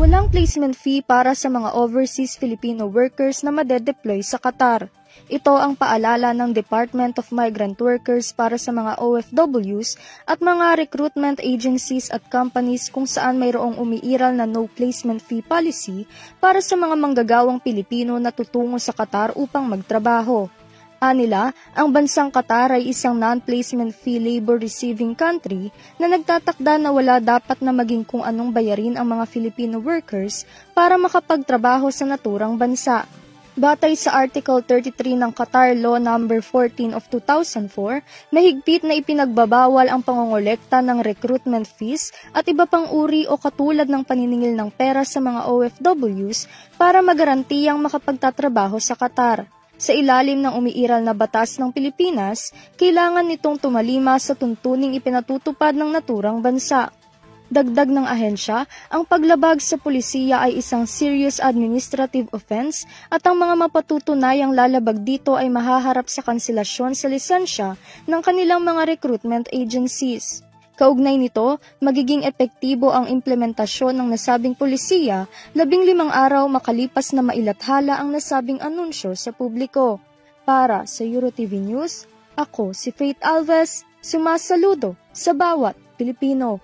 Walang placement fee para sa mga overseas Filipino workers na madedeploy sa Qatar. Ito ang paalala ng Department of Migrant Workers para sa mga OFWs at mga recruitment agencies at companies kung saan mayroong umiiral na no placement fee policy para sa mga manggagawang Pilipino na tutungo sa Qatar upang magtrabaho. Anila, ang bansang Qatar ay isang non-placement fee labor receiving country na nagtatakda na wala dapat na maging kung anong bayarin ang mga Filipino workers para makapagtrabaho sa naturang bansa. Batay sa Article 33 ng Qatar Law No. 14 of 2004, mahigpit na ipinagbabawal ang pangongolekta ng recruitment fees at iba pang uri o katulad ng paniningil ng pera sa mga OFWs para magarantiyang makapagtatrabaho sa Qatar. Sa ilalim ng umiiral na batas ng Pilipinas, kailangan nitong tumalima sa tuntuning ipinatutupad ng naturang bansa. Dagdag ng ahensya, ang paglabag sa pulisiya ay isang serious administrative offense at ang mga mapatutunayang lalabag dito ay mahaharap sa kanselasyon sa lisensya ng kanilang mga recruitment agencies. Kaugnay nito, magiging epektibo ang implementasyon ng nasabing pulisiya 15 araw makalipas na mailathala ang nasabing anunsyo sa publiko. Para sa EuroTV News, ako si Faith Alves, sumasaludo sa bawat Pilipino.